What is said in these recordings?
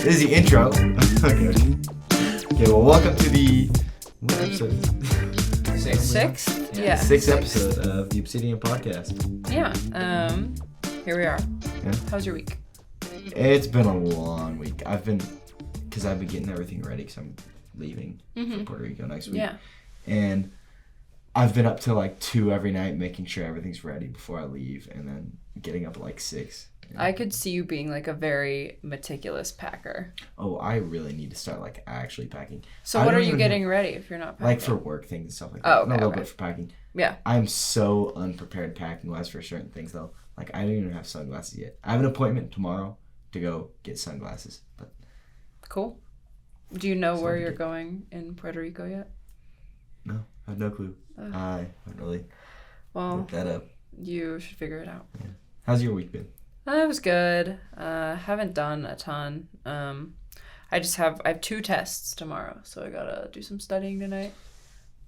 This is the intro. Okay, well, welcome to the... What episode is it? Sixth? Yeah. Sixth episode of the Obsidian podcast. Yeah. Here we are. Yeah. How's your week? It's been a long week. I've been getting everything ready because I'm leaving for Puerto Rico next week. Yeah. And I've been up till like 2 every night making sure everything's ready before I leave, and then getting up at like 6. I could see you being like a very meticulous packer. Oh, I really need to start like actually packing. So what are you getting ready if you're not packing? Like for work things and stuff like that. Oh, okay, Not a little bit for packing. Yeah. I'm so unprepared packing wise for certain things though. Like I don't even have sunglasses yet. I have an appointment tomorrow to go get sunglasses. But cool. Do you know where you're going in Puerto Rico yet? No, I have no clue. I haven't really looked that up. You should figure it out. Yeah. How's your week been? It was good. Haven't done a ton. I have 2 tests tomorrow, so I gotta do some studying tonight.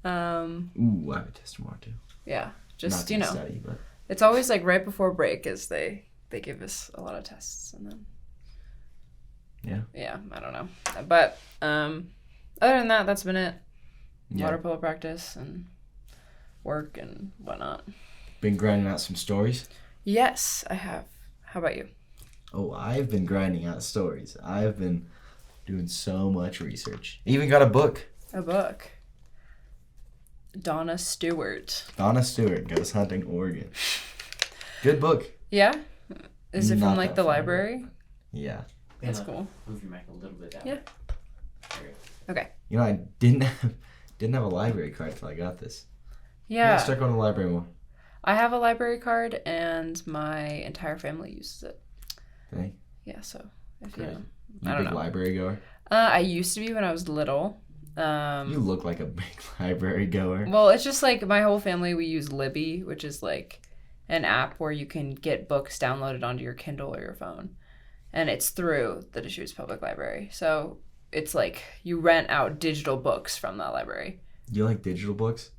Ooh, I have a test tomorrow too. Yeah, just Not study, but it's always like right before break is they give us a lot of tests, and then I don't know, but other than that, that's been it. Water polo practice and work and whatnot. Been grinding out some stories? Yes, I have. How about you? Oh, I've been grinding out stories. I've been doing so much research. Even got a book. A book. Donna Stewart. Donna Stewart Goes Hunting, Oregon. Good book. Yeah? Is it Not from like that the funny, library? Yeah. That's cool. Move your mic a little bit out. Yeah. Okay. You know, I didn't have a library card until I got this. Yeah. I start going to the library more. I have a library card, and my entire family uses it. Dang. Yeah, so if Great. you know, You I don't big know. library goer? I used to be when I was little. You look like a big library goer. Well, it's just like my whole family, we use Libby, which is like an app where you can get books downloaded onto your Kindle or your phone. And it's through the Deschutes Public Library. So it's like you rent out digital books from that library. You like digital books?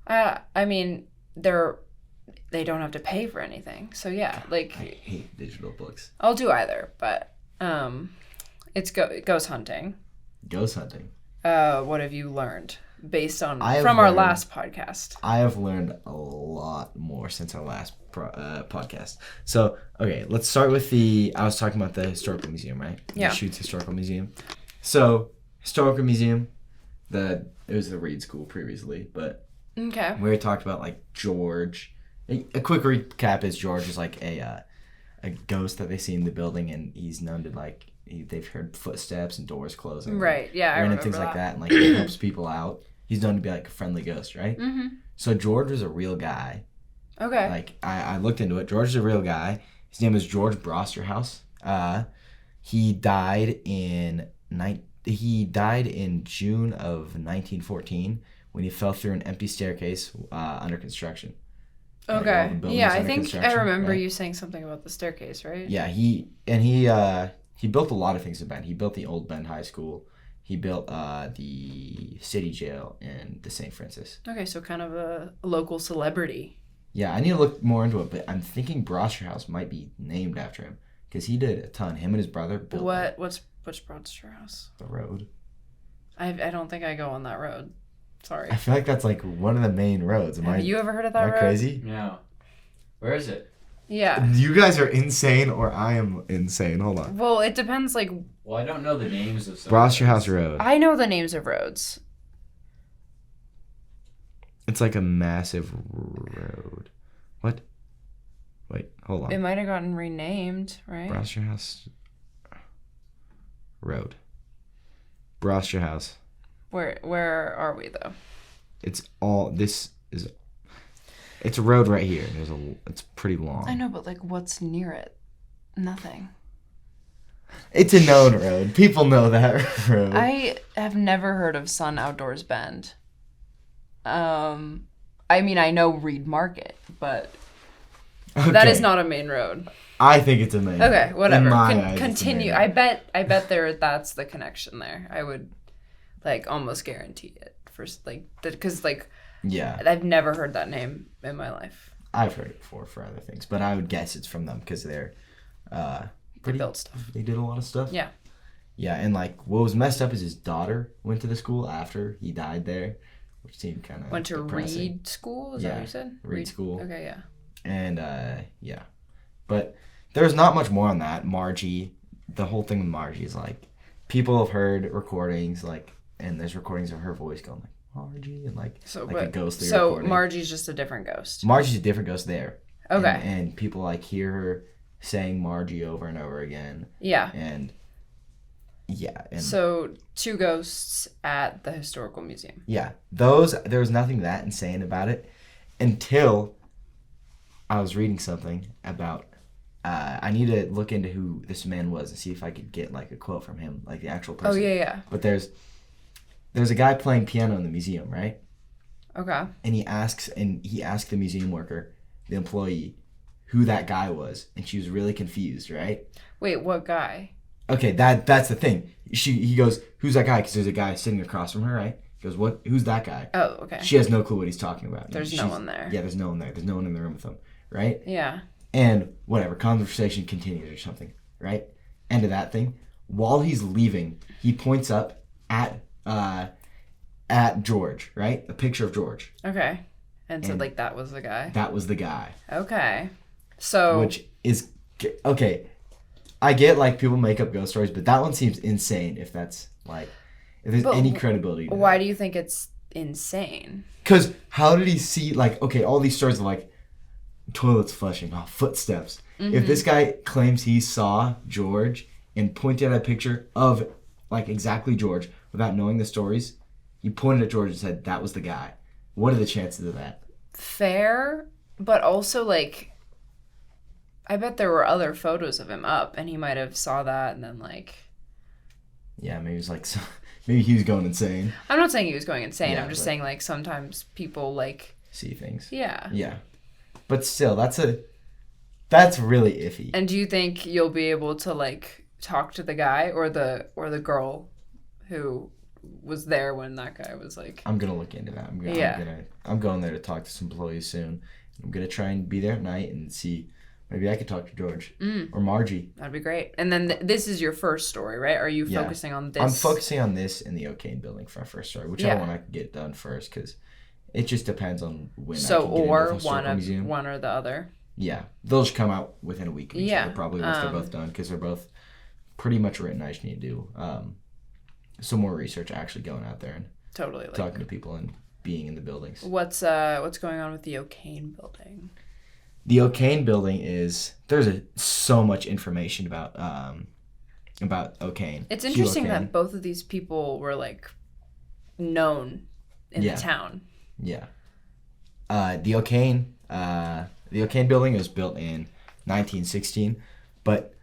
I mean, they don't have to pay for anything. So yeah, like I hate digital books. I'll do either, but it goes hunting. Ghost hunting. What have you learned based on our last podcast? I have learned a lot more since our last podcast. So, okay, let's start with I was talking about the Historical Museum, right? Yeah. Deschutes Historical Museum. So, Historical Museum, it was the Reed School previously, but Okay. we talked about like George. A quick recap is George is like a ghost that they see in the building, and he's known to like they've heard footsteps and doors closing. Right. Yeah. I remember things that. like that, and like he helps people out. He's known to be like a friendly ghost, right? Mm-hmm. So George was a real guy. Okay. Like I looked into it. George is a real guy. His name is George Brosterhouse. He died in June of 1914 when he fell through an empty staircase under construction. Like, all the Okay. buildings Yeah, I under think I construction, remember right? you saying something about the staircase, right? Yeah, he built a lot of things in Bend. He built the old Bend High School. He built the city jail in the St. Francis. Okay, so kind of a local celebrity. Yeah, I need to look more into it, but I'm thinking Brosterhouse might be named after him because he did a ton. Him and his brother built What's Broadster House? the road. I don't think I go on that road. Sorry. I feel like that's like one of the main roads. Have you ever heard of that am I road? crazy? No. Where is it? Yeah. You guys are insane, or I am insane. Hold on. Well, it depends. Like, Well, I don't know the names of some. Brosterhouse Road. I know the names of roads. It's like a massive road. What? Wait, hold on. It might have gotten renamed, right? Brosterhouse Road. Brosterhouse. Where are we though? It's a road right here. It's pretty long. I know, but like, what's near it? Nothing. It's a known road. People know that road. I have never heard of Sun Outdoors Bend. I mean, I know Reed Market, but that is not a main road. I think it's a main. Okay, whatever. In my eyes, it's a Continue. main road. I bet that's the connection there. I would like almost guarantee it because Yeah. I've never heard that name in my life. I've heard it before for other things, but I would guess it's from them because they're They built stuff. They did a lot of stuff. Yeah. Yeah, and like what was messed up is his daughter went to the school after he died there, which seemed kind of went to depressing. Reed School. Is that what you said? Reed School. Okay, yeah. And yeah, but there's not much more on that. Margie, the whole thing with Margie is like people have heard recordings like, and there's recordings of her voice going like Margie and like a ghostly recording. Margie's just a different ghost. Margie's a different ghost there. Okay. And people like hear her saying Margie over and over again. Yeah. And so 2 ghosts at the historical museum. Yeah. There was nothing that insane about it until I was reading something about I need to look into who this man was and see if I could get like a quote from him, like the actual person. Oh yeah. But there's a guy playing piano in the museum, right? Okay. And he asked the museum worker, the employee, who that guy was, and she was really confused, right? Wait, what guy? Okay, that's the thing. He goes, "Who's that guy?" Because there's a guy sitting across from her, right? He goes, "What? Who's that guy?" Oh, okay. She has no clue what he's talking about. There's no one there. Yeah, there's no one there. There's no one in the room with him, right? Yeah. And whatever, conversation continues or something, right? End of that thing. While he's leaving, he points up at George, right? A picture of George. Okay. And so like that was the guy. That was the guy. Okay. So. Which is okay. I get like people make up ghost stories, but that one seems insane. If there's any credibility. Why do you think it's insane? Because how did he see like all these stories of like toilets flushing, footsteps. Mm-hmm. If this guy claims he saw George and pointed at a picture of like exactly George without knowing the stories, he pointed at George and said that was the guy. What are the chances of that? Fair, but also like I bet there were other photos of him up and he might have saw that and then like yeah, maybe it's like maybe he was going insane. I'm not saying he was going insane. Yeah, I'm just saying like sometimes people like see things. Yeah. Yeah. But still, that's really iffy. And do you think you'll be able to like talk to the guy or the girl who was there when that guy was like? I'm gonna look into that. I'm going there to talk to some employees soon. I'm gonna try and be there at night and see. Maybe I could talk to George or Margie. That'd be great. And then this is your first story, right? Are you focusing on this? I'm focusing on this in the O'Kane building for our first story, whichever one I can get done first, because it just depends on when. So I can get or into the one or the other. Yeah, they'll just come out within a week of each other, probably once they're both done, because they're both pretty much written. I just need to do some more research, actually going out there and talking to people and being in the buildings. What's going on with the O'Kane building? The O'Kane building there's so much information about O'Kane. It's interesting that both of these people were like known in the town. Yeah. The O'Kane building was built in 1916, but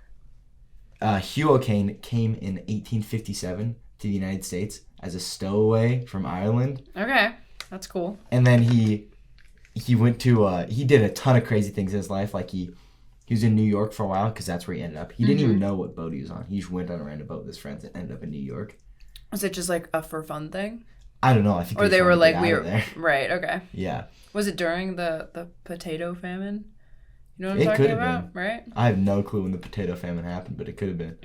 Hugh O'Kane came in 1857 to the United States as a stowaway from Ireland. Okay, that's cool. And then he went to he did a ton of crazy things in his life. Like he was in New York for a while because that's where he ended up. He didn't even know what boat he was on. He just went on a random boat with his friends and ended up in New York. Was it just like a for fun thing? I don't know. I think. Or they were like right. Okay. Yeah. Was it during the potato famine? You know what I'm talking about, right? I have no clue when the potato famine happened, but it could have been.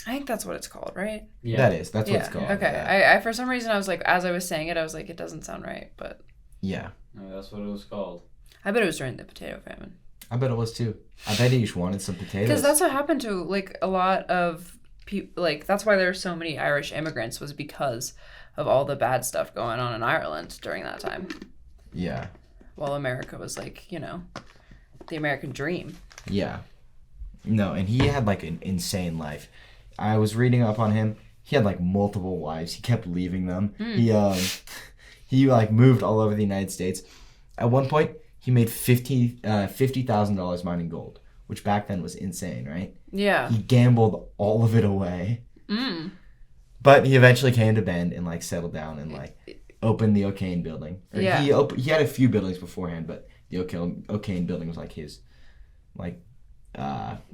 I think that's what it's called, right? Yeah. That's what it's called. Okay. Yeah. I for some reason I was like, as I was saying it, I was like, it doesn't sound right, but. Yeah. No, that's what it was called. I bet it was during the potato famine. I bet it was too. I bet he just wanted some potatoes. Because that's what happened to like a lot of people. Like that's why there are so many Irish immigrants, was because of all the bad stuff going on in Ireland during that time. Yeah. Well, America was like, the American dream. Yeah. No, and he had like an insane life. I was reading up on him. He had like multiple wives. He kept leaving them. He like moved all over the United States. At one point, he made $50,000 mining gold, which back then was insane, right? Yeah. He gambled all of it away. But he eventually came to Bend and like settled down and like opened the O'Kane building. He had a few buildings beforehand, but the O'Kane building was like his like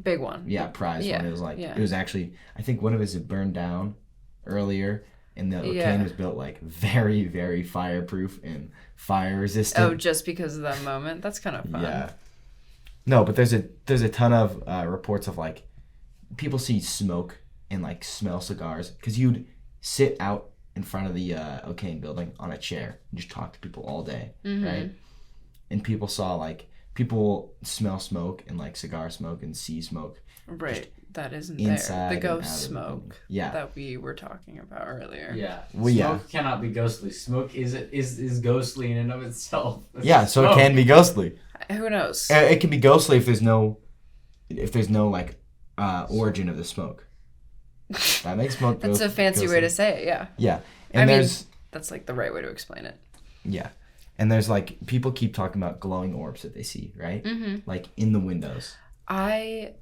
big one. Yeah, prize one. It was like it was actually, I think one of his had burned down earlier, and the O'Kane was built like very, very fireproof and fire resistant. Oh, just because of that moment? That's kind of fun. Yeah. No, but there's a ton of reports of like people see smoke and like smell cigars, because you'd sit out in front of the O'Kane building on a chair and just talk to people all day, right? And people smell smoke and like cigar smoke and see smoke. Right. That isn't inside there. The and ghost out of the smoke building. Yeah. that we were talking about earlier. Yeah. Well, Smoke cannot be ghostly. Smoke is ghostly in and of itself. It's Yeah, just so smoke. it can be ghostly. Who knows? It can be ghostly if there's no like origin of the smoke. That makes smoke That's a fancy way to say it, yeah. Yeah. And that's like the right way to explain it. Yeah. And there's like, people keep talking about glowing orbs that they see, right? Like in the windows. I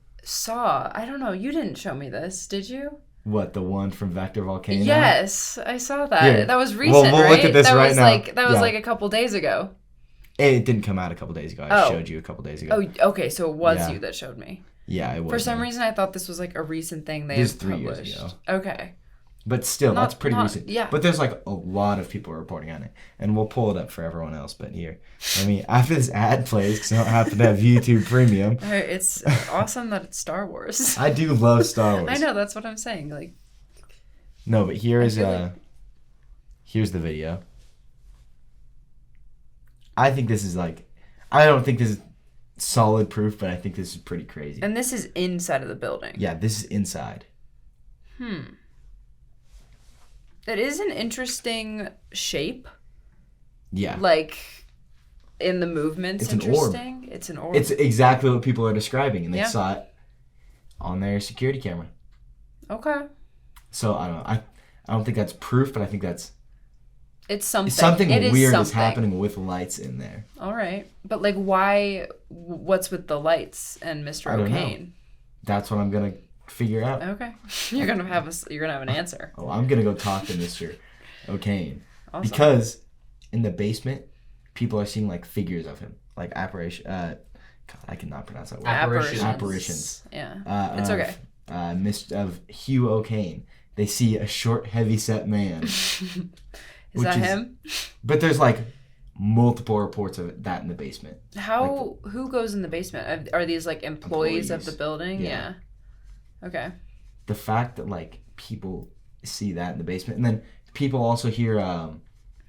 don't know, you didn't show me this, did you? What, the one from Vector Volcano? Yes, I saw that. Here. That was recent, we'll right? look at this that right was now. That was like a couple days ago. It didn't come out a couple days ago. I showed you a couple days ago. Oh, okay, so it was you that showed me. Yeah, it was. For some reason, I thought this was like a recent thing they This had 3 published. years ago. Okay. But still, that's pretty recent. Yeah. But there's like a lot of people reporting on it. And we'll pull it up for everyone else. But here, after this ad plays, because I don't happen to have YouTube Premium. It's awesome that it's Star Wars. I do love Star Wars. I know, that's what I'm saying. Like. No, but here's the video. I think this is like, I don't think this is solid proof, but I think this is pretty crazy. And this is inside of the building. Yeah, this is inside. It is an interesting shape. Yeah. Like, in the movements, It's an orb. interesting. It's an orb. It's exactly what people are describing, and they saw it on their security camera. Okay. So I don't know. I don't think that's proof, but I think that's it's something. Something it weird is is happening with lights in there. All right, but like, why? What's with the lights and Mr. I don't know. O'Kane? That's what I'm gonna figure out. Okay, you're gonna have an answer. Oh, I'm gonna go talk to Mr. O'Kane Awesome. because in the basement, people are seeing like figures of him, like apparition. God, I cannot pronounce that word. Apparitions. Yeah, it's okay. Of Hugh O'Kane. They see a short, heavy-set man. Is that him? But there's like multiple reports of that in the basement. Who goes in the basement? Are these like employees of the building? Yeah. Okay. The fact that like people see that in the basement, and then people also hear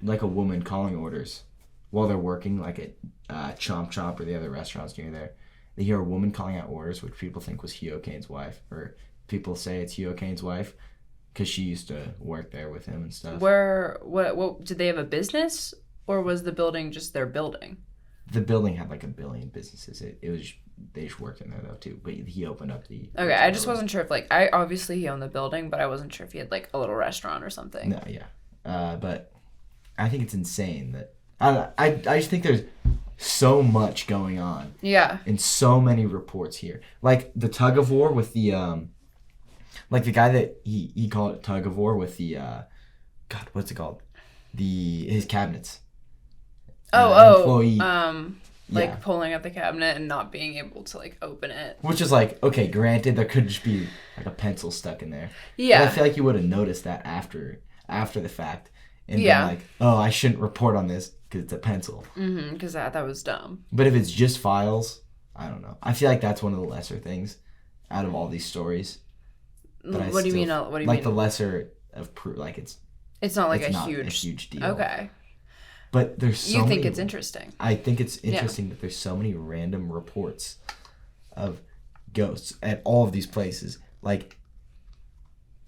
like a woman calling orders while they're working, like at Chomp Chomp or the other restaurants near there. They hear a woman calling out orders, which people think was Hugh O'Kane's wife, or people say it's Hugh O'Kane's wife because she used to work there with him and stuff. What did they have a business, or was the building just their building? The building had like 1 billion businesses. It was, they just worked in there though too. But he opened up the. Okay, I just wasn't sure if like obviously he owned the building, but I wasn't sure if he had like a little restaurant or something. No, yeah, but I think it's insane that I just think there's so much going on. Yeah. And so many reports here, like the tug of war with the like the guy that he called it tug of war with the God, what's it called? His cabinets. Employee. Like pulling at the cabinet and not being able to like open it. Which is like, okay, granted, there could just be like a pencil stuck in there. Yeah. But I feel like you would have noticed that after the fact, and been like, oh, I shouldn't report on this because it's a pencil. Because that was dumb. But if it's just files, I don't know. I feel like that's one of the lesser things out of all these stories. But what do you mean? What do you like mean? the lesser of proof, like it's not like it's a not huge deal. Okay. But there's so You think many, it's interesting? I think it's interesting that there's so many random reports of ghosts at all of these places. Like,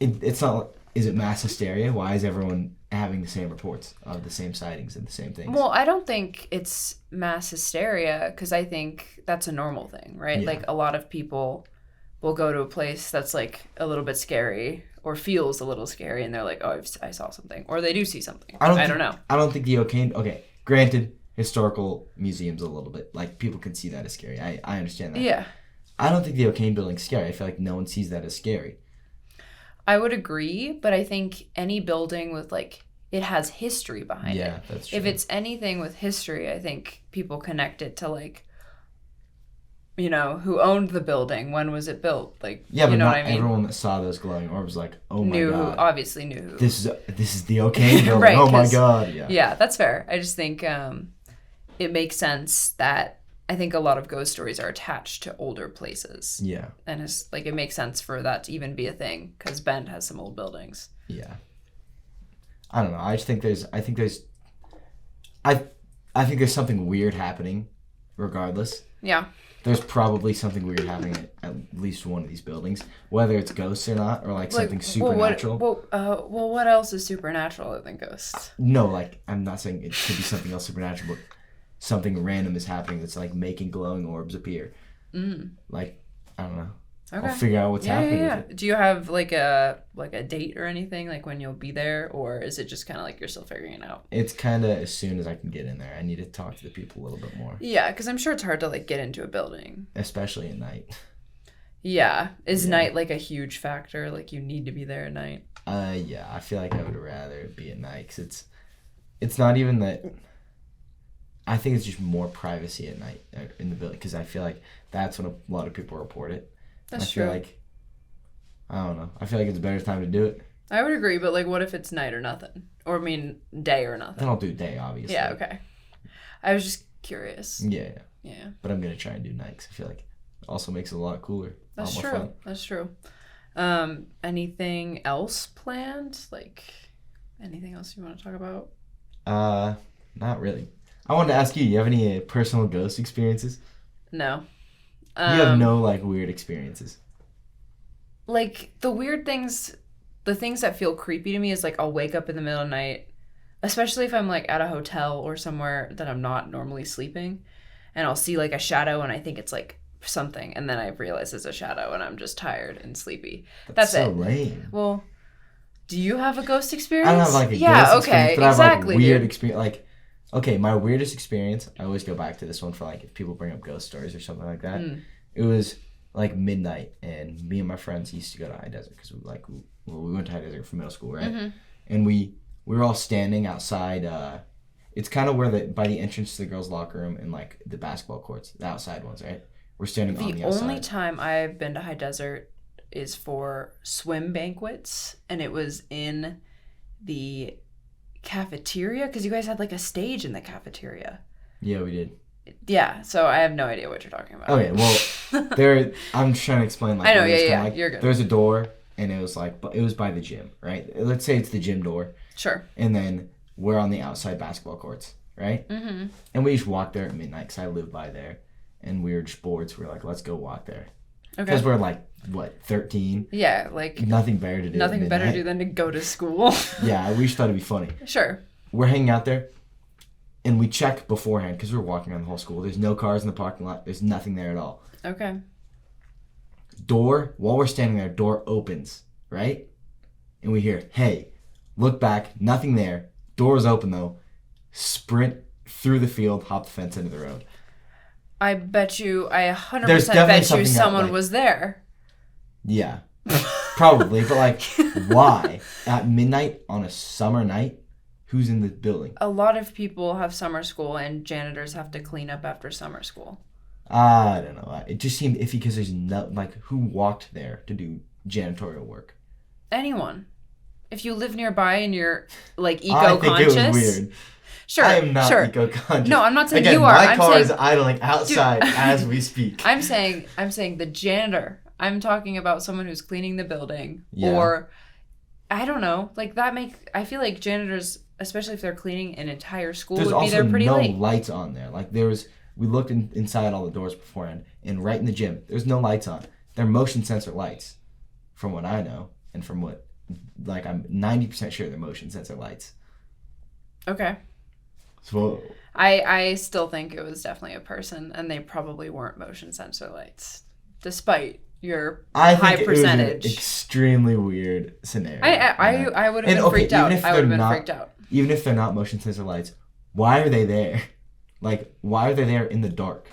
it's not. Is it mass hysteria? Why is everyone having the same reports of the same sightings and the same things? Well, I don't think it's mass hysteria because I think that's a normal thing, right? Yeah. Like a lot of people will go to a place that's like a little bit scary or feels a little scary, and they're like, "Oh, I saw something," or they do see something. I don't know. I don't think the O'Kane. Okay, granted, historical museums a little bit like people can see that as scary. I understand that. Yeah. I don't think the O'Kane building's scary. I feel like no one sees that as scary. I would agree, but I think any building with like it has history behind it. Yeah, that's true. If it's anything with history, I think people connect it to like, you know, who owned the building, when was it built, like, yeah, but you know not what I mean? everyone that saw those glowing orbs like, oh my god, obviously knew who. This is the O'Kane building. Right, oh my god, yeah. Yeah, that's fair. I just think it makes sense that I think a lot of ghost stories are attached to older places. Yeah. And it's like it makes sense for that to even be a thing because Bend has some old buildings. Yeah. I don't know. I think there's something weird happening regardless. Yeah. There's probably something weird happening at least one of these buildings, whether it's ghosts or not, or like something supernatural. Well, what else is supernatural other than ghosts? No, like I'm not saying it could be something else supernatural, but something random is happening that's like making glowing orbs appear. Like I don't know. Okay. I'll figure out what's happening. Yeah. With it. Do you have like a date or anything, like when you'll be there, or is it just kind of like you're still figuring it out? It's kind of as soon as I can get in there. I need to talk to the people a little bit more. Yeah, because I'm sure it's hard to like get into a building, especially at night. Yeah, is night like a huge factor? Like you need to be there at night? Yeah, I feel like I would rather be at night because it's not even that. I think it's just more privacy at night in the building because I feel like that's when a lot of people report it. That's true. I feel like, I don't know. I feel like it's a better time to do it. I would agree, but like, what if it's night or nothing? Or I mean, day or nothing? Then I'll do day, obviously. Yeah, okay. I was just curious. Yeah. But I'm gonna try and do night because I feel like it also makes it a lot cooler. That's true. Fun. That's true. Anything else planned? Like, anything else you want to talk about? Not really. I wanted to ask you. You have any personal ghost experiences? No. You have no, like, weird experiences? Like, the weird things, the things that feel creepy to me is, like, I'll wake up in the middle of the night, especially if I'm, like, at a hotel or somewhere that I'm not normally sleeping, and I'll see, like, a shadow, and I think it's, like, something, and then I realize it's a shadow, and I'm just tired and sleepy. That's so lame. Well, do you have a ghost experience? I don't have, like, a ghost experience, but I have, like, weird experience, like... Okay, my weirdest experience, I always go back to this one for, like, if people bring up ghost stories or something like that. It was, like, midnight, and me and my friends used to go to High Desert, because, we went to High Desert for middle school, right? Mm-hmm. And we were all standing outside, it's kind of where by the entrance to the girls' locker room and, like, the basketball courts, the outside ones, right? We're standing on the outside. The only time I've been to High Desert is for swim banquets, and it was in the... cafeteria because you guys had like a stage in the cafeteria. Yeah, we did. Yeah, so I have no idea what you're talking about. Okay, well, I'm trying to explain. Like, I know, yeah, like, you're good. There's a door, and it was by the gym, right? Let's say it's the gym door. Sure. And then we're on the outside basketball courts, right? Mm-hmm. And we just walked there at midnight because I live by there, and we were just bored, so we were like, let's go walk there. Okay. Because we're like, what, 13? Yeah, like... Nothing better to do. Nothing better to do than to go to school. Yeah, we just thought it'd be funny. Sure. We're hanging out there, and we check beforehand, because we're walking around the whole school. There's no cars in the parking lot. There's nothing there at all. Okay. Door, while we're standing there, door opens, right? And we hear, hey, look back, nothing there. Door's open, though. Sprint through the field, hop the fence into the road. I 100% bet you someone was there. Yeah, probably. But, like, why? At midnight on a summer night, who's in the building? A lot of people have summer school, and janitors have to clean up after summer school. I don't know. It just seemed iffy because there's no, like, who walked there to do janitorial work? Anyone. If you live nearby and you're, like, eco-conscious. I think it was weird. Sure, I am not eco-conscious. No, I'm not saying Again, you are. My car is idling outside as we speak. I'm saying the janitor. I'm talking about someone who's cleaning the building. Yeah. Or, I don't know. Like, I feel like janitors, especially if they're cleaning an entire school, would be there pretty late. There's also no lights on there. Like, we looked inside all the doors beforehand, and right in the gym, there's no lights on. They're motion sensor lights, from what I know, and from what, like, I'm 90% sure they're motion sensor lights. Okay. So I still think it was definitely a person, and they probably weren't motion sensor lights, despite your high percentage. It was an extremely weird scenario. I would have been freaked out. I would have been freaked out. Even if they're not motion sensor lights, why are they there? Like, why are they there in the dark?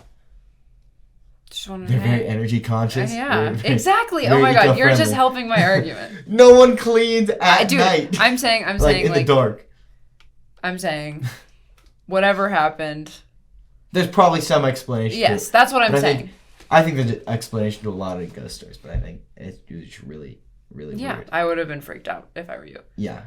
They're very energy conscious. Yeah, exactly. Oh my god, you're just helping my argument. No one cleans at night. I'm saying like in the dark. I'm saying whatever happened. There's probably some explanation. Yes, that's what I'm saying. I think there's an explanation to a lot of ghost stories, but I think it's really, really weird. Yeah, I would have been freaked out if I were you. Yeah,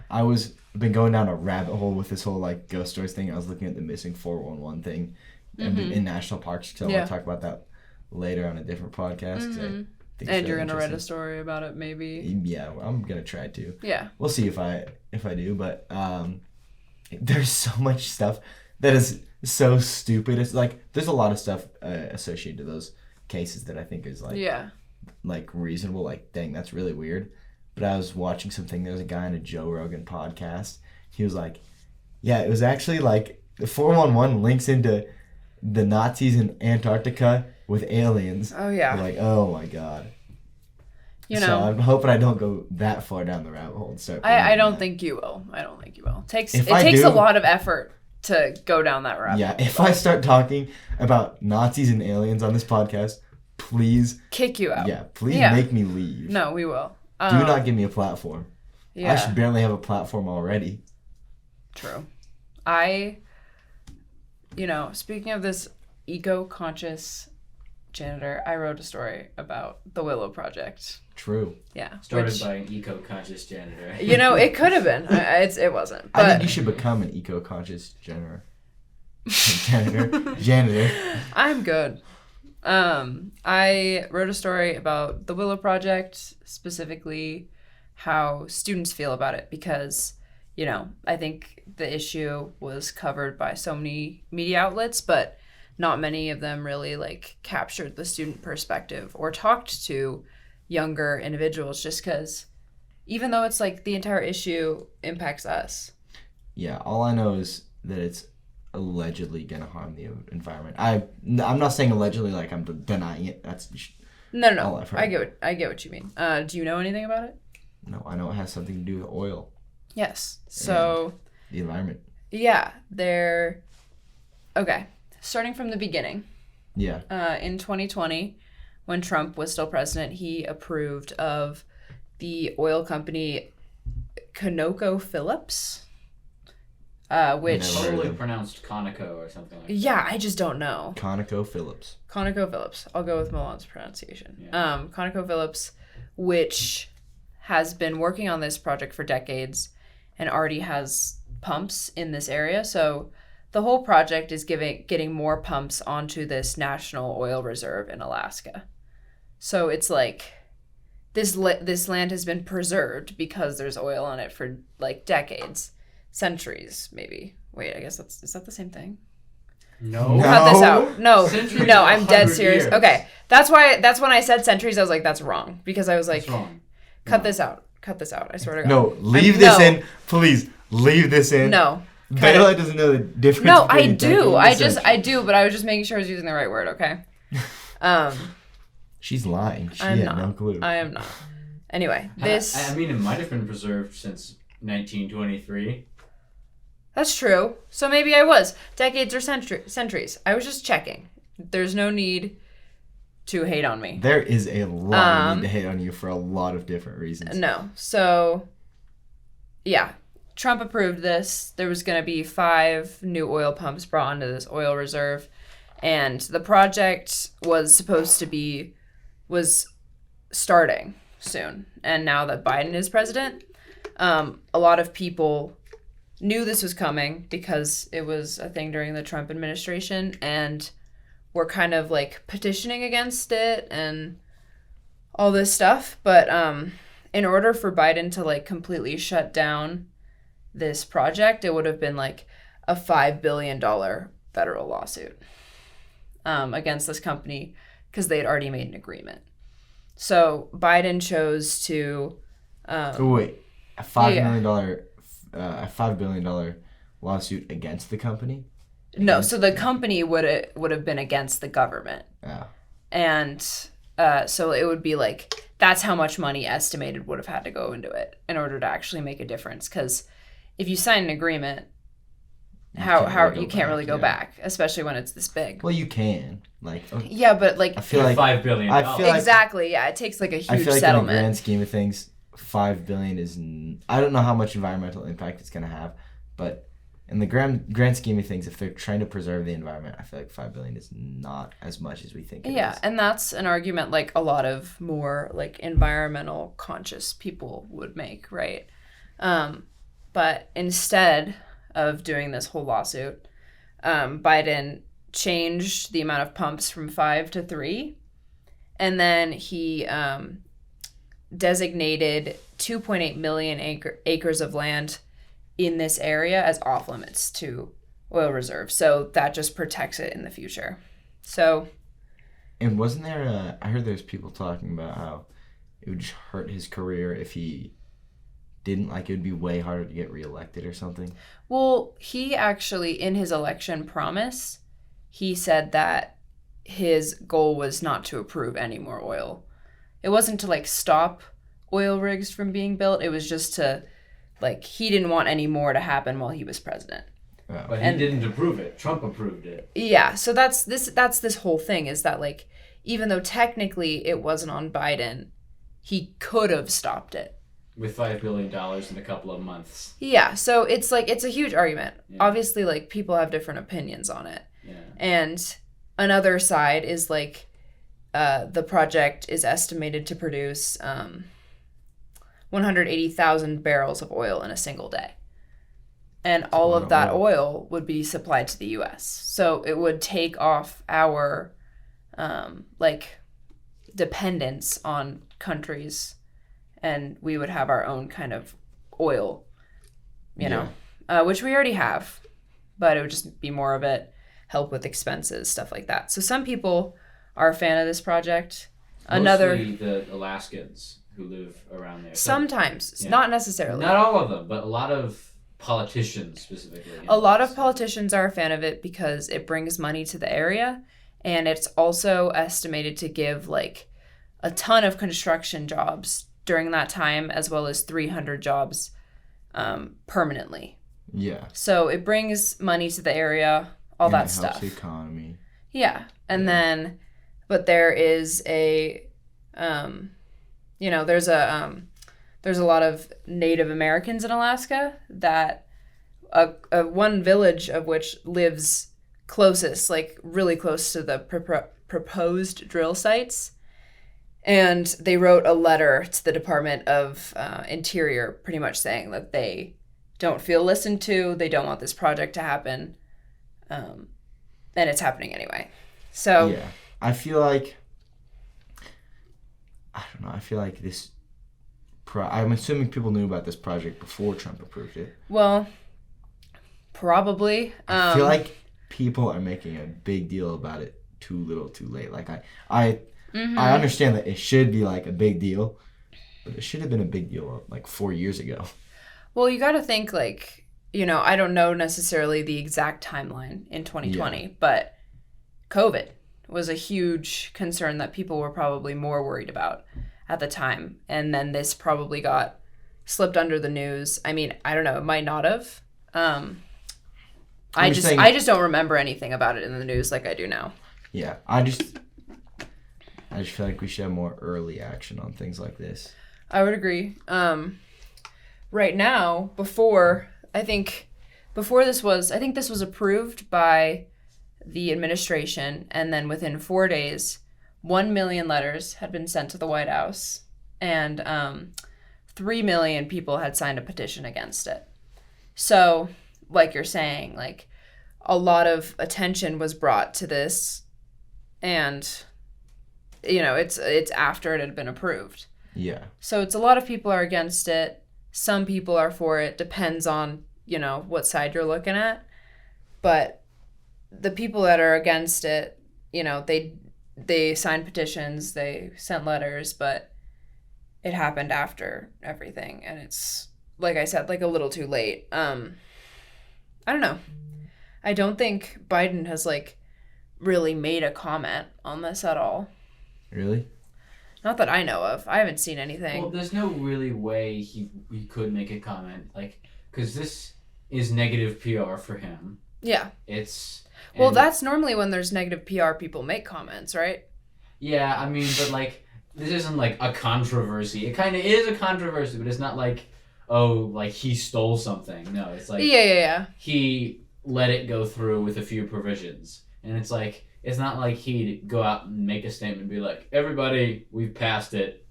been going down a rabbit hole with this whole, like, ghost stories thing. I was looking at the missing 411 thing in national parks. So I'll talk about that later on a different podcast. And you're gonna write a story about it, maybe. Yeah, well, I'm gonna try to. Yeah. We'll see if I do, but there's so much stuff that is so stupid. It's like there's a lot of stuff associated to those cases that I think is like reasonable. Like, dang, that's really weird. But I was watching something. There was a guy on a Joe Rogan podcast. He was like, yeah, it was actually like the 411 links into the Nazis in Antarctica with aliens. Oh, yeah. I'm like, oh, my God. You know. So I'm hoping I don't go that far down the rabbit hole and start. I don't think you will. It takes a lot of effort to go down that rabbit hole. Yeah, if I start talking about Nazis and aliens on this podcast, please. Kick you out. Yeah, please make me leave. No, we will. Do not give me a platform. Yeah. I should barely have a platform already. True. Speaking of this eco-conscious janitor, I wrote a story about the Willow project. True. Yeah. Started by an eco-conscious janitor. It could have been. It wasn't. But I think you should become an eco-conscious janitor. Janitor. I'm good. I wrote a story about the Willow project, specifically how students feel about it, because, I think the issue was covered by so many media outlets, but not many of them really captured the student perspective or talked to younger individuals, just because even though it's the entire issue impacts us. Yeah, all I know is that it's allegedly gonna harm the environment. I'm not saying allegedly like I'm denying it. That's no. I get what you mean. Do you know anything about it? No, I know it has something to do with oil. Yes. So the environment. Yeah, they're okay. Starting from the beginning. Yeah. In 2020, when Trump was still president, he approved of the oil company ConocoPhillips. Which probably pronounced Conoco or something like that. Yeah, I just don't know. ConocoPhillips. I'll go with Milan's pronunciation. Yeah. ConocoPhillips, which has been working on this project for decades and already has pumps in this area. So the whole project is getting more pumps onto this national oil reserve in Alaska. So it's this land has been preserved because there's oil on it for decades. Centuries, maybe. Wait, I guess is that the same thing? No. Cut this out. No, Centuries no, I'm dead serious. Years. Okay, that's when I said centuries, I was like, that's wrong, because I was like, that's wrong. Cut this out. I swear to God. No, leave this in, please. Leave this in. No. Baila doesn't know the difference. No, I do. I do, but I was just making sure I was using the right word. Okay. She's lying. She had no clue. I am not. Anyway, I mean, it might have been preserved since 1923. That's true. So maybe I was. Decades or centuries. I was just checking. There's no need to hate on me. There is a lot of need to hate on you for a lot of different reasons. No. So, yeah. Trump approved this. There was going to be 5 new oil pumps brought onto this oil reserve. And the project was starting soon. And now that Biden is president, a lot of people knew this was coming because it was a thing during the Trump administration, and were kind of petitioning against it and all this stuff. But in order for Biden to completely shut down this project, it would have been a $5 billion federal lawsuit against this company, because they had already made an agreement. So Biden chose to wait, a $5 billion lawsuit against the company? No, so the company would have been against the government. Yeah. And so it would be that's how much money estimated would have had to go into it in order to actually make a difference. Because if you sign an agreement, you can't really go back, especially when it's this big. Well, you can. Yeah, but I feel like $5 billion. Exactly. Yeah, it takes a huge I feel like settlement. in the grand scheme of things, $5 billion is. I don't know how much environmental impact it's going to have, but in the grand scheme of things, if they're trying to preserve the environment, I feel like $5 billion is not as much as we think it is. Yeah, and that's an argument a lot of more environmental conscious people would make, right? But instead of doing this whole lawsuit, Biden changed the amount of pumps from 5 to 3. And then he designated 2.8 million acres of land in this area as off limits to oil reserve. So that just protects it in the future. So. And wasn't there I heard there's people talking about how it would just hurt his career if he didn't, like, it would be way harder to get reelected or something. Well, he actually, in his election promise, he said that his goal was not to approve any more oil. It wasn't to, like, stop oil rigs from being built. It was just to, like, he didn't want any more to happen while he was president. Oh. But he didn't approve it. Trump approved it. Yeah, so that's this whole thing, is that, like, even though technically it wasn't on Biden, he could have stopped it. With $5 billion in a couple of months. Yeah, so it's like, it's a huge argument. Yeah. Obviously, like, people have different opinions on it. Yeah. And another side is, like, the project is estimated to produce 180,000 barrels of oil in a single day. And all of that oil would be supplied to the U.S. So it would take off our, like, dependence on countries, and we would have our own kind of oil, you know, which we already have, but it would just be more of it, help with expenses, stuff like that. So some people are a fan of this project. Mostly the Alaskans who live around there. Sometimes, not necessarily. Not all of them, but a lot of politicians specifically. A lot of politicians are a fan of it because it brings money to the area, and it's also estimated to give, like, a ton of construction jobs during that time, as well as 300 jobs permanently. Yeah. So it brings money to the area, all that stuff. It helps the economy. Yeah. And then, but there is a, you know, there's a lot of Native Americans in Alaska that one village of which lives closest, like really close to the proposed drill sites. And they wrote a letter to the Department of Interior pretty much saying that they don't feel listened to, they don't want this project to happen, and it's happening anyway. So yeah, I feel like, I don't know, I feel like this, I'm assuming people knew about this project before Trump approved it. Well, probably. I feel like people are making a big deal about it too little too late. Like, I understand that it should be, like, a big deal, but it should have been a big deal, like, 4 years ago. Well, you got to think, like, you know, I don't know necessarily the exact timeline in 2020, but COVID was a huge concern that people were probably more worried about at the time. And then this probably got slipped under the news. I mean, I don't know. It might not have. I just don't remember anything about it in the news like I do now. Yeah, I just feel like we should have more early action on things like this. I would agree. Right now, I think this was approved by the administration, and then within 4 days, 1 million letters had been sent to the White House, and 3 million people had signed a petition against it. So, like you're saying, like, a lot of attention was brought to this, and, you know, it's after it had been approved. Yeah. So it's a lot of people are against it. Some people are for it. Depends on, you know, what side you're looking at. But the people that are against it, you know, they signed petitions, they sent letters, but it happened after everything. And it's, like I said, like, a little too late. I don't know. I don't think Biden has, like, really made a comment on this at all. Really? Not that I know of. I haven't seen anything. Well, there's no really way he could make a comment, like, because this is negative PR for him. Yeah. Well, that's normally when there's negative PR, people make comments, right? Yeah, I mean, but, like, this isn't, like, a controversy. It kind of is a controversy, but it's not like, oh, like, he stole something. No, it's like... Yeah. He let it go through with a few provisions. And it's like, it's not like he'd go out and make a statement and be like, everybody, we've passed it.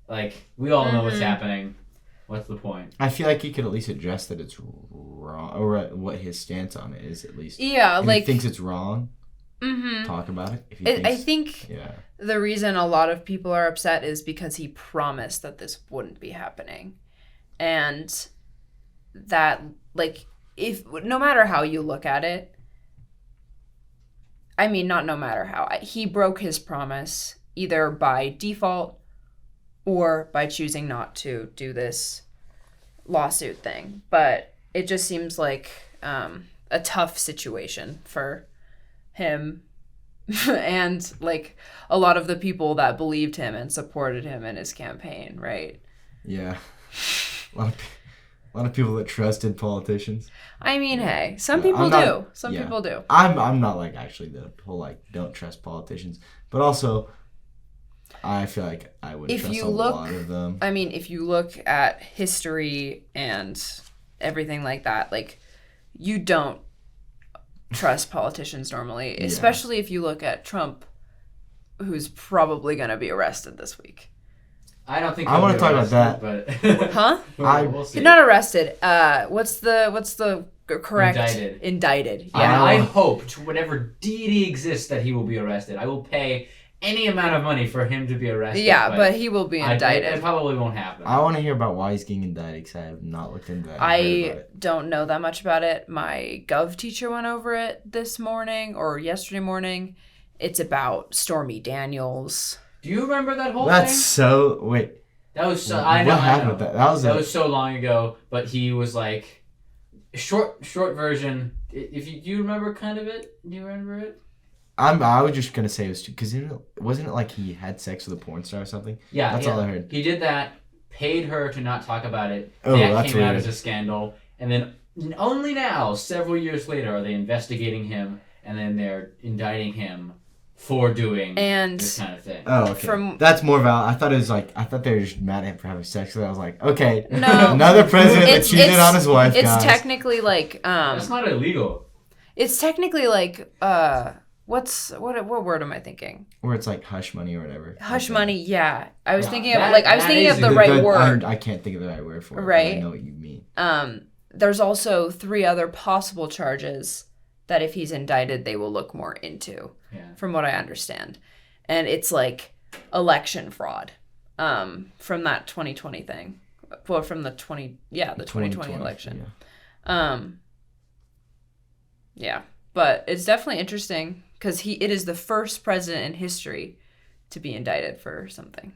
Like, we all know what's happening. What's the point? I feel like he could at least address that it's wrong, or what his stance on it is, at least. Yeah, and like... he thinks it's wrong. talk about it. I think the reason a lot of people are upset is because he promised that this wouldn't be happening. And that, like, if no matter how you look at it, I mean, not no matter how, he broke his promise either by default or by choosing not to do this lawsuit thing. But it just seems like a tough situation for him and, like, a lot of the people that believed him and supported him in his campaign, right? Yeah. A lot of people that trusted politicians. I mean, hey, some people do. Some people do. I'm not, like, actually the whole, like, don't trust politicians. But also, I feel like I would trust lot of them. I mean, if you look at history and everything like that, like, you don't trust politicians normally, especially if you look at Trump, who's probably going to be arrested this week. I don't think I want to talk about that. But huh? We'll see. He's not arrested. What's the correct? Indicted. Yeah. I hope to whatever deity exists that he will be arrested. I will pay any amount of money for him to be arrested. Yeah, but he will be indicted. It probably won't happen. I want to hear about why he's getting indicted because I have not looked into that. I don't know that much about it. My Gov teacher went over it this morning or yesterday morning. It's about Stormy Daniels. Do you remember that whole thing? That's so... Wait. That was so... I know. What happened with that? That was so long ago, but he was like... Short version. Do you remember kind of it? Do you remember it? I was just going to say it was... Because wasn't it like he had sex with a porn star or something? Yeah. That's all I heard. He did that, paid her to not talk about it. Oh, that that's came out weird. as a scandal. And then only now, several years later, are they investigating him, and then they're indicting him for doing this kind of thing. Oh, okay. That's more valid. I thought they were just mad at him for having sex with her. I was like, okay. No. Another president that cheated on his wife, It's guys. technically like... That's not illegal. It's technically like... What word am I thinking? Where it's like hush money or whatever. Hush money, yeah. I was thinking of the right word. I can't think of the right word for it. Right. But I know what you mean. There's also 3 other possible charges that if he's indicted, they will look more into, from what I understand. And it's like election fraud from that 2020 thing. Well, from the 2020 election. Yeah. But it's definitely interesting because it is the first president in history to be indicted for something.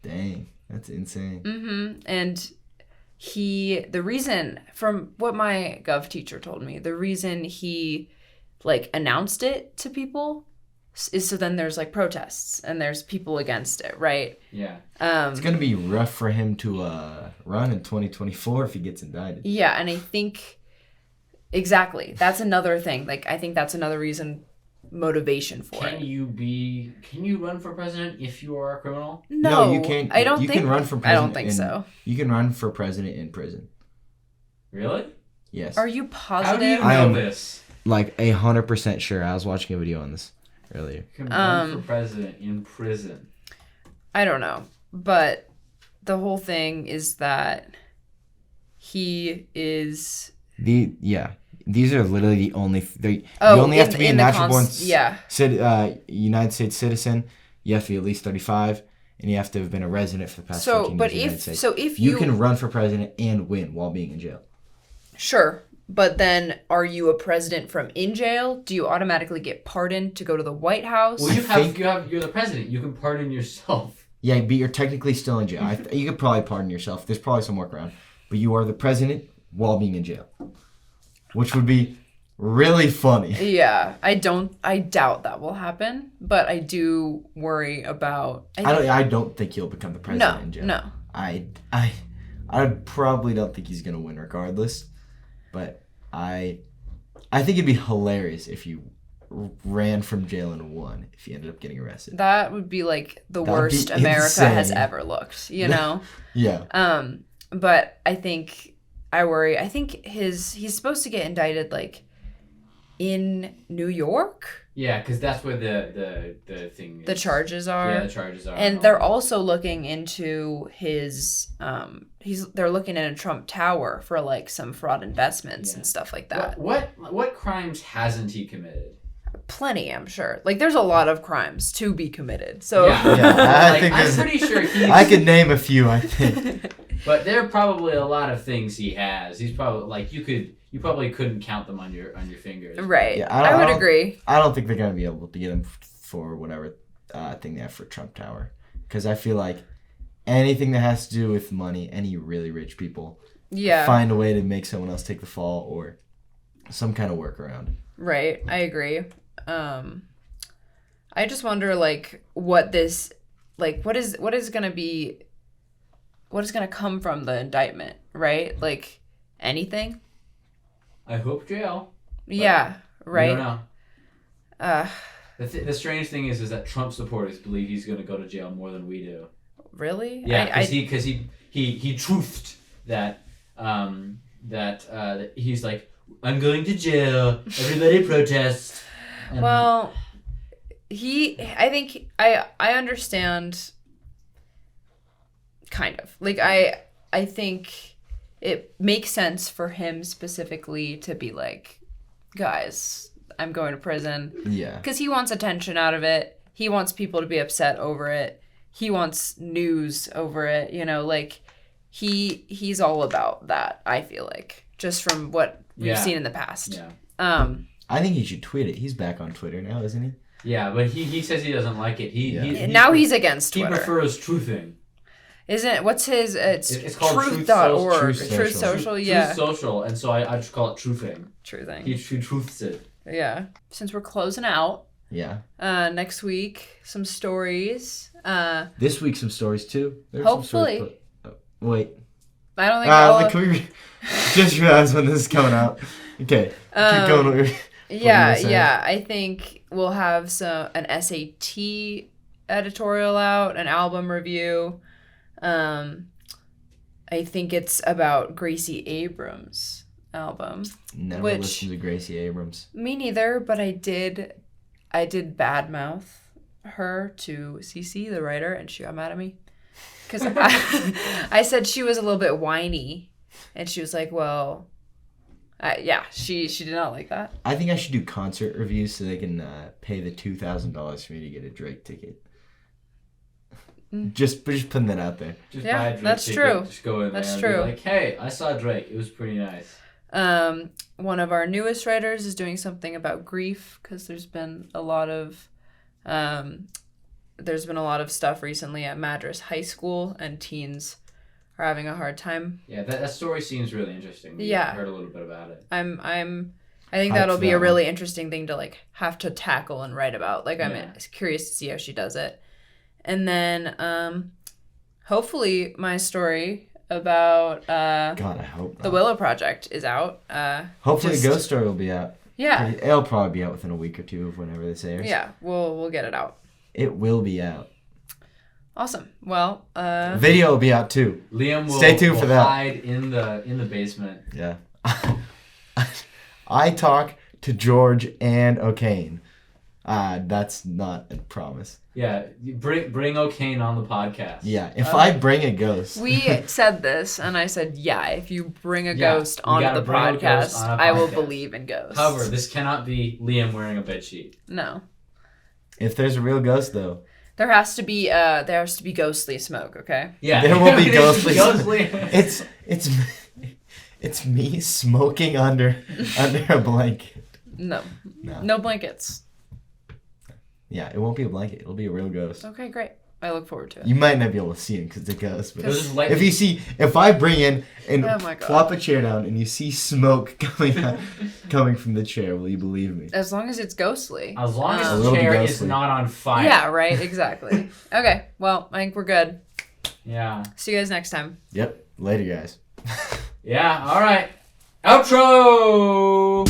Dang, that's insane. Mm-hmm. And the reason, from what my Gov teacher told me, the reason he like announced it to people is so then there's like protests and there's people against it, right? Yeah. It's gonna be rough for him to run in 2024 if he gets indicted. Yeah, and I think exactly that's another thing. Like I think that's another motivation for it. Can you run for president if you are a criminal? No, you can't. I don't you think. Can run for president. I don't think so. You can run for president in prison. Really? Yes. Are you positive? How do you know this? Like 100% sure. I was watching a video on this earlier. You can run for president in prison. I don't know, but the whole thing is that he is. These are literally the only... you only have to be a natural-born United States citizen. You have to be at least 35, and you have to have been a resident for the past 14 years in the United States. So if you can run for president and win while being in jail. Sure, but then are you a president from in jail? Do you automatically get pardoned to go to the White House? Well, you're the president. You can pardon yourself. Yeah, but you're technically still in jail. You could probably pardon yourself. There's probably some workaround. But you are the president while being in jail. Which would be really funny. Yeah, I doubt that will happen, but I do worry about. I don't think he'll become the president in jail. No. I probably don't think he's gonna win regardless, but I think it'd be hilarious if you ran from jail and won if you ended up getting arrested. That would be like the worst America has ever looked, you know? Yeah. But I worry. I think he's supposed to get indicted like in New York. Yeah, because that's where the thing is. The charges are. Yeah, the charges are. And they're also looking into his they're looking at a Trump Tower for like some fraud investments and stuff like that. What crimes hasn't he committed? Plenty, I'm sure. Like, there's a lot of crimes to be committed. So I think I'm pretty sure I could name a few, I think. But there are probably a lot of things he has. He's probably like you probably couldn't count them on your fingers. Right. Yeah, I would agree. I don't think they're gonna be able to get him for whatever thing they have for Trump Tower, because I feel like anything that has to do with money, any really rich people, find a way to make someone else take the fall or some kind of workaround. Right. I agree. I just wonder, like, what is gonna come from the indictment, right? Like, anything? I hope jail. Yeah, right. I don't know. The strange thing is that Trump supporters believe he's going to go to jail more than we do. Really? Yeah, because he truthed that he's like, I'm going to jail. Everybody protest. And well, I think I understand. Kind of. Like, I think it makes sense for him specifically to be like, guys, I'm going to prison. Yeah. Because he wants attention out of it. He wants people to be upset over it. He wants news over it. You know, like, he's all about that, I feel like, just from what we've seen in the past. Yeah. I think he should tweet it. He's back on Twitter now, isn't he? Yeah, but he says he doesn't like it. Now he's against Twitter. He prefers truthing. What's his? It's called truth.org. Truth Social, yeah. Truth Social, and so I just call it truthing. Truthing. He truths it. Yeah. Since we're closing out. Yeah. Next week, some stories. This week, some stories too. There's hopefully. Some stories, wait. I don't think. Can we just realize when this is coming out? Okay. Keep going. Yeah. I think we'll have an SAT editorial out, an album review. I think it's about Gracie Abrams' album. Never listened to Gracie Abrams. Me neither, but I did badmouth her to CC, the writer, and she got mad at me. Because I said she was a little bit whiny, and she was like, well, she did not like that. I think I should do concert reviews so they can pay the $2,000 for me to get a Drake ticket. Just putting that out there. Just buy a Drake that's ticket. True. Just go in that's there true. And be like, hey, I saw Drake. It was pretty nice. One of our newest writers is doing something about grief because there's been a lot of stuff recently at Madras High School, and teens are having a hard time. Yeah, that story seems really interesting. I heard a little bit about it. I think that'll be a really interesting thing to like have to tackle and write about. Like, I'm curious to see how she does it. And then hopefully my story about God, I hope not. the Willow Project is out. Hopefully the Ghost Story will be out. Yeah. It'll probably be out within a week or two of whenever this airs. Yeah, we'll get it out. It will be out. Awesome. Well, video will be out too. Liam will stay tuned for that. Hide in the basement. Yeah. I talk to George and O'Kane. That's not a promise. Yeah, bring O'Kane on the podcast. Yeah, if I bring a ghost. We said this, and I said, if you bring a ghost onto the podcast, I will believe in ghosts. However, this cannot be Liam wearing a bedsheet. No. If there's a real ghost, though. There has to be ghostly smoke, okay? Yeah. There will be ghostly smoke. It's me smoking under a blanket. No blankets. Yeah, it won't be a blanket. It'll be a real ghost. Okay, great. I look forward to it. You might not be able to see him because it's a ghost. But if I bring in and flop a chair down and you see smoke coming from the chair, will you believe me? As long as it's ghostly. As long as the chair is not on fire. Yeah, right. Exactly. Okay. Well, I think we're good. Yeah. See you guys next time. Yep. Later, guys. Yeah. All right. Outro.